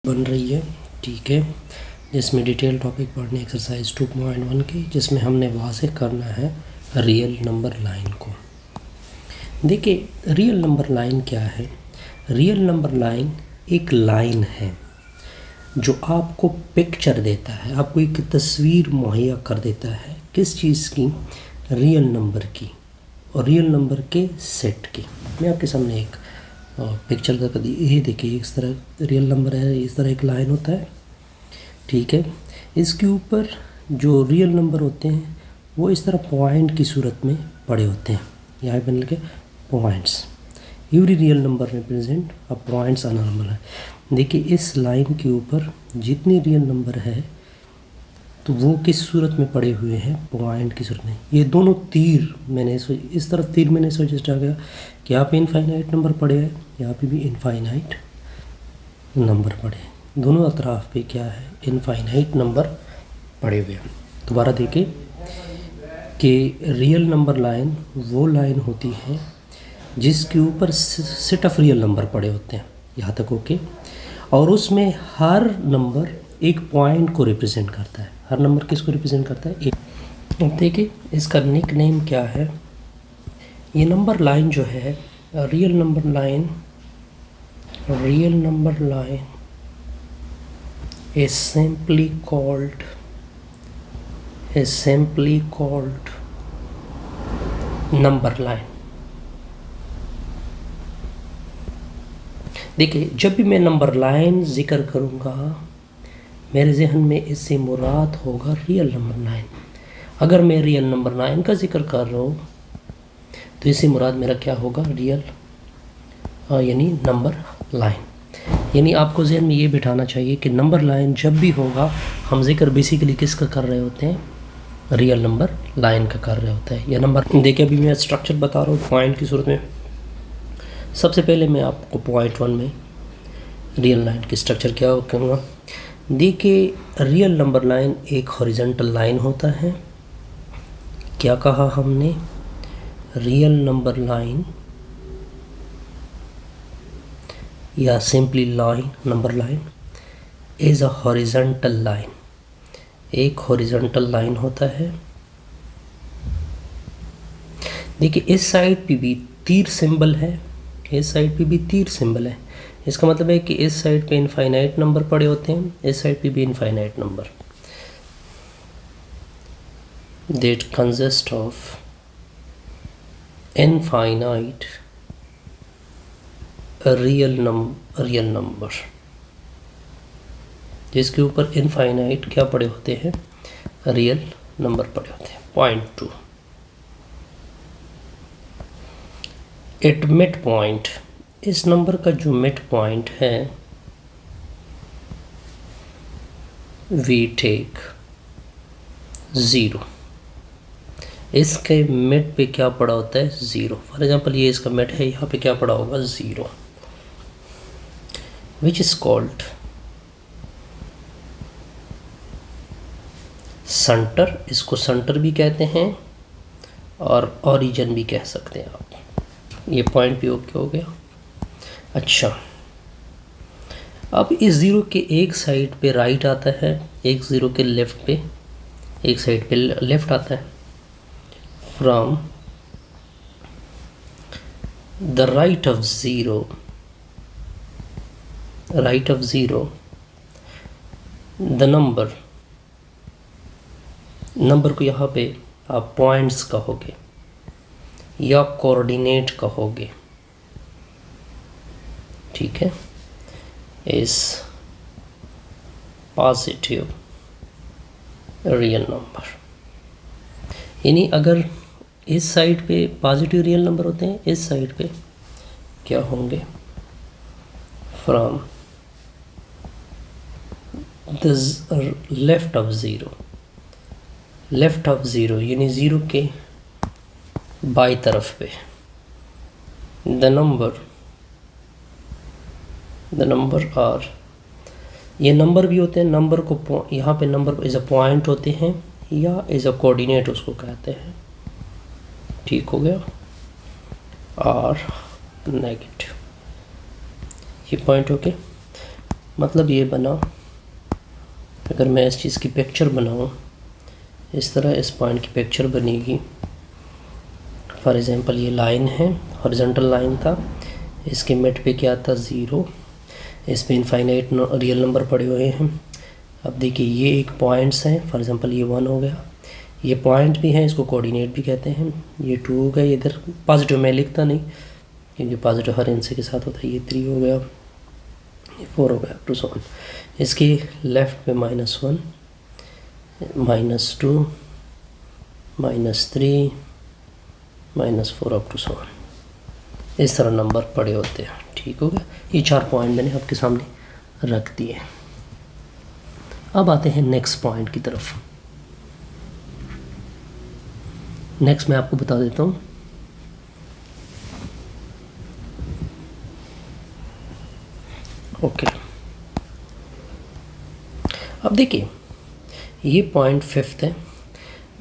बन रही है, ठीक है, जिसमें डिटेल टॉपिक पढ़ने एक्सरसाइज 2.1 की, जिसमें हमने वाज़ेह करना है रियल नंबर लाइन को। देखिए रियल नंबर लाइन क्या है। रियल नंबर लाइन एक लाइन है जो आपको पिक्चर देता है, आपको एक तस्वीर मुहैया कर देता है किस चीज़ की, रियल नंबर की और रियल नंबर के सेट की। मैं आपके सामने एक पिक्चर कर दी, ये देखिए इस तरह रियल नंबर है, इस तरह एक लाइन होता है, ठीक है। इसके ऊपर जो रियल नंबर होते हैं वो इस तरह पॉइंट की सूरत में पड़े होते हैं, यहाँ पे लिखे points. Every real number represent a points on a number है। देखिए इस लाइन के ऊपर जितनी रियल नंबर है तो वो किस सूरत में पड़े हुए हैं, पॉइंट की सूरत में। ये दोनों तीर मैंने इस तरफ तीर मैंने सजेस्ट आ गया कि यहाँ पे इनफाइनाइट नंबर पड़े हैं, यहाँ पे भी इनफाइनाइट नंबर पड़े हैं, दोनों अतराफ पे क्या है, इनफाइनाइट नंबर पड़े हुए हैं। दोबारा देखें कि रियल नंबर लाइन वो लाइन होती है जिसके ऊपर सेट ऑफ रियल नंबर पड़े होते हैं, यहाँ तक ओके। और उसमें हर नंबर एक पॉइंट को रिप्रेजेंट करता है। हर नंबर किसको रिप्रेजेंट करता है, एक। देखिए इसका निक नेम क्या है। ये नंबर लाइन जो है real number line is simply called number line. देखिए जब भी मैं नंबर लाइन जिक्र करूँगा मेरे जहन में इससे मुराद होगा रियल नंबर लाइन। अगर मैं रियल नंबर लाइन का जिक्र कर रहा हूँ तो इससे मुराद मेरा क्या होगा, रियल यानी नंबर लाइन। यानी आपको जहन में ये बिठाना चाहिए कि नंबर लाइन जब भी होगा हम जिक्र बेसिकली किसका कर रहे होते हैं, रियल नंबर लाइन का कर रहे होते हैं। यह नंबर देखिए अभी मैं स्ट्रक्चर बता रहा हूँ पॉइंट की सूरत में। सबसे पहले मैं आपको पॉइंट 1 में रियल लाइन की स्ट्रक्चर क्या कहूँगा। देखिए रियल नंबर लाइन एक हॉरिजॉन्टल लाइन होता है। क्या कहा हमने, रियल नंबर लाइन या simply line, number line is a horizontal line, एक हॉरिजॉन्टल लाइन होता है। देखिए इस साइड पे भी तीर सिंबल है, इस साइड पे भी तीर सिंबल है। इसका मतलब है कि इस साइड पे इनफाइनाइट नंबर पड़े होते हैं, इस साइड पे भी infinite number. That consist of infinite real number, जिसके ऊपर इनफाइनाइट क्या पड़े होते हैं, रियल नंबर पड़े होते हैं। पॉइंट 2 एट मिड पॉइंट, इस नंबर का जो मिड पॉइंट है वी टेक 0। इसके मिड पे क्या पड़ा होता है, 0। फॉर एग्जांपल ये इसका मिड है, यहाँ पे क्या पड़ा होगा, 0, विच इज कॉल्ड सेंटर। इसको सेंटर भी कहते हैं और ओरिजिन भी कह सकते हैं आप। ये पॉइंट भी ओके हो गया। अच्छा अब इस 0 के एक साइड पे राइट आता है, एक 0 के लेफ्ट पे, एक साइड पे लेफ्ट आता है। From the right of 0, right of 0 the number को यहाँ पे आप पॉइंट्स कहोगे या कोऑर्डिनेट कहोगे, ठीक है, इज पॉजिटिव रियल नंबर। यानी अगर इस साइड पे पॉजिटिव रियल नंबर होते हैं, इस साइड पे क्या होंगे, from the left of 0, left of 0 यानी 0 के बाई तरफ पे, द नंबर और ये नंबर भी होते हैं, नंबर को यहाँ पे नंबर एज अ पॉइंट होते हैं या एज अ कोऑर्डिनेट उसको कहते हैं, ठीक हो गया। और नेगेटिव, ये पॉइंट ओके। मतलब ये बना, अगर मैं इस चीज़ की पिक्चर बनाऊँ, इस तरह इस पॉइंट की पिक्चर बनेगी। फॉर एग्ज़ाम्पल ये लाइन है, हॉरिजॉन्टल लाइन था, इसके मिड पे क्या था 0, इस पे इनफाइनाइट रियल नंबर पड़े हुए हैं। अब देखिए ये एक पॉइंट्स हैं, फॉर एग्ज़ाम्पल ये 1 हो गया, ये पॉइंट भी है, इसको कोऑर्डिनेट भी कहते हैं। ये 2 हो गया, इधर पॉजिटिव मैं लिखता नहीं क्योंकि पॉजिटिव हर हिंसे के साथ होता है। ये 3 हो गया, ये 4 हो गया, टू सो ऑन। इसके लेफ़्ट पे -1, -2, -3, -4 अप टू सो ऑन, इस तरह नंबर पड़े होते हैं। ठीक हो गया, ये 4 पॉइंट मैंने आपके सामने रख दिए। अब आते हैं नेक्स्ट पॉइंट की तरफ। नेक्स्ट मैं आपको बता देता हूँ। ओके, अब देखिए ये पॉइंट 5th है,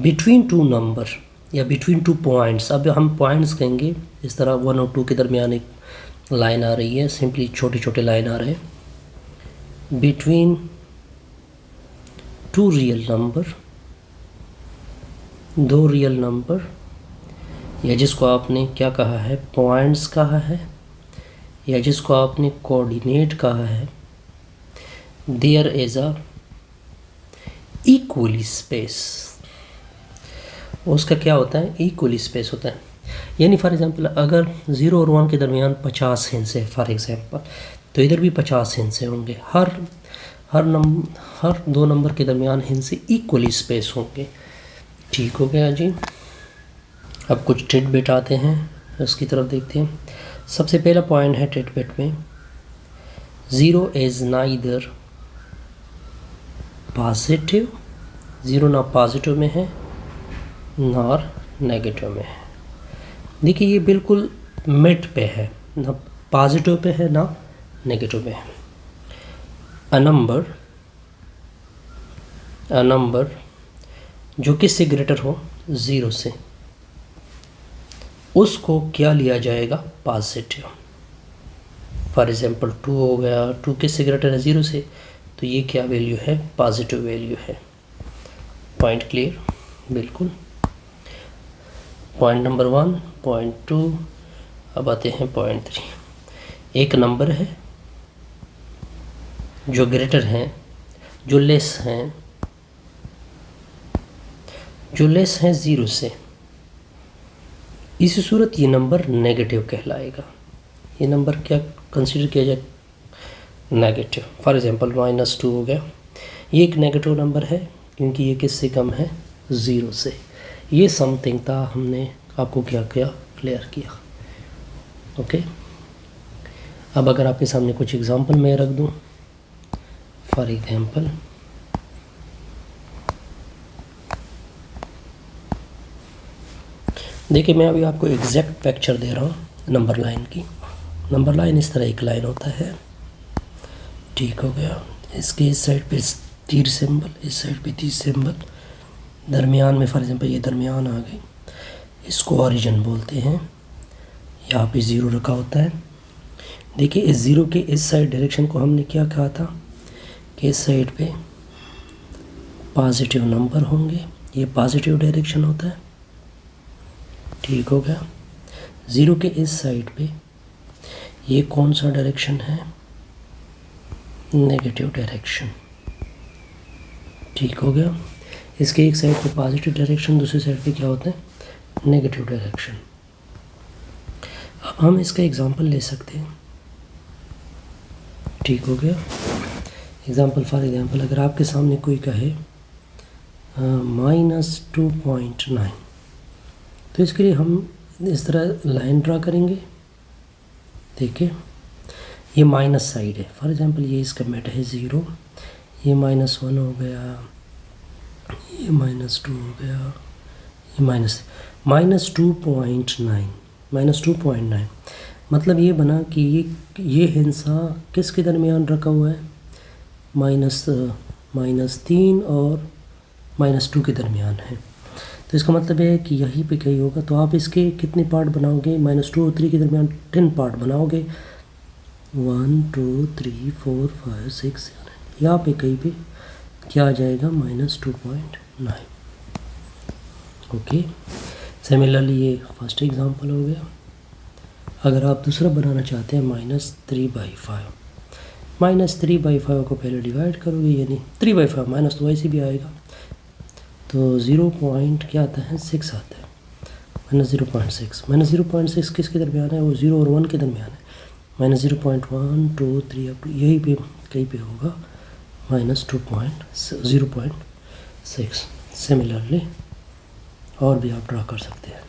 बिटवीन 2 नंबर या बिटवीन 2 पॉइंट्स। अब हम पॉइंट्स कहेंगे, इस तरह 1 और 2 के दरमियान एक लाइन आ रही है, सिंपली छोटे छोटे लाइन आ रहे हैं। Between 2 real number, 2 real number, या जिसको आपने क्या कहा है, पॉइंट्स कहा है, या जिसको आपने कोऑर्डिनेट कहा है, there is a equally space. उसका क्या होता है, इक्वली स्पेस होता है। यानी फॉर एग्ज़ाम्पल अगर 0 और 1 के दरमियान 50 हिस्से है फॉर एग्ज़ाम्पल, तो इधर भी 50 हिस्से होंगे। हर 2 नंबर के दरमियान हिस्से इक्वली स्पेस होंगे। ठीक हो गया जी। अब कुछ टिडबिट आते हैं, उसकी तरफ देखते हैं। सबसे पहला पॉइंट है टिडबिट में, 0 इज़ नाइदर पॉजिटिव, 0 ना पॉजिटिव में है ना नेगेटिव में है। देखिए ये बिल्कुल मिड पे है, ना पॉजिटिव पे है ना नेगेटिव में है। अ नंबर जो किससे ग्रेटर हो, 0 से, उसको क्या लिया जाएगा, पॉजिटिव। फॉर एग्ज़ाम्पल 2 हो गया, 2 किससे ग्रेटर है, 0 से, तो ये क्या वैल्यू है, पॉजिटिव वैल्यू है। पॉइंट क्लियर, बिल्कुल। Point number 1, point 2। अब आते हैं पॉइंट 3। एक नंबर है जो ग्रेटर हैं, जो लेस हैं 0 से, इस सूरत ये नंबर नेगेटिव कहलाएगा। ये नंबर क्या कंसीडर किया जाए, नेगेटिव। फॉर एग्ज़ाम्पल -2 हो गया, ये एक नेगेटिव नंबर है क्योंकि ये किससे कम है, 0 से। ये समथिंग था, हमने आपको क्या किया, क्लियर किया। ओके, अब अगर आपके सामने कुछ एग्जांपल मैं रख दूं, फॉर एग्जांपल देखिए मैं अभी आपको एग्जैक्ट पिक्चर दे रहा हूँ नंबर लाइन की। नंबर लाइन इस तरह एक लाइन होता है। ठीक हो गया, इसके इस साइड पे तीर सिंबल, इस साइड पे तीर सिंबल, दरमियान में फॉर एग्जांपल ये दरमियान आ गई, इसको ओरिजिन बोलते हैं। यहाँ पे 0 रखा होता है। देखिए इस 0 के इस साइड डायरेक्शन को हमने क्या कहा था कि इस साइड पे पॉजिटिव नंबर होंगे, ये पॉजिटिव डायरेक्शन होता है। ठीक हो गया, 0 के इस साइड पे ये कौन सा डायरेक्शन है, नेगेटिव डायरेक्शन। ठीक हो गया, इसके एक साइड पे पॉजिटिव डायरेक्शन, दूसरी साइड पे क्या होता है, नेगेटिव डायरेक्शन। अब हम इसका एग्जांपल ले सकते हैं। ठीक हो गया, एग्जांपल फॉर एग्जांपल अगर आपके सामने कोई कहे -2.9, तो इसके लिए हम इस तरह लाइन ड्रा करेंगे। देखिए ये माइनस साइड है, फॉर एग्जांपल ये इसका मिड है 0, ये -1 हो गया, ये -2 हो गया, ये -2.9 मतलब ये बना कि ये हिस्सा किसके दरमियान रखा हुआ है, -3 और -2 के दरमियान है। तो इसका मतलब है कि यहीं पे कहीं होगा। तो आप इसके कितने पार्ट बनाओगे, -2 और 3 के दरमियान 10 पार्ट बनाओगे। 1 2 3 4 5 6 7। यहाँ पे कहीं पे क्या आ जाएगा, -2.9। ओके, सिमिलरली ये फर्स्ट एग्जांपल हो गया। अगर आप दूसरा बनाना चाहते हैं -3/5, -3/5 को पहले डिवाइड करोगे, यानी 3/5 माइनस तो वैसे भी आएगा, तो 0 पॉइंट क्या आता है, 6 आता है, -0.6। -0.6 किसके दरमियान है, वो 0 और 1 के दरमियान है। -0.1 2 3 अप यही पे कहीं पे होगा -0.6। सिमिलरली और भी आप ड्रा कर सकते हैं।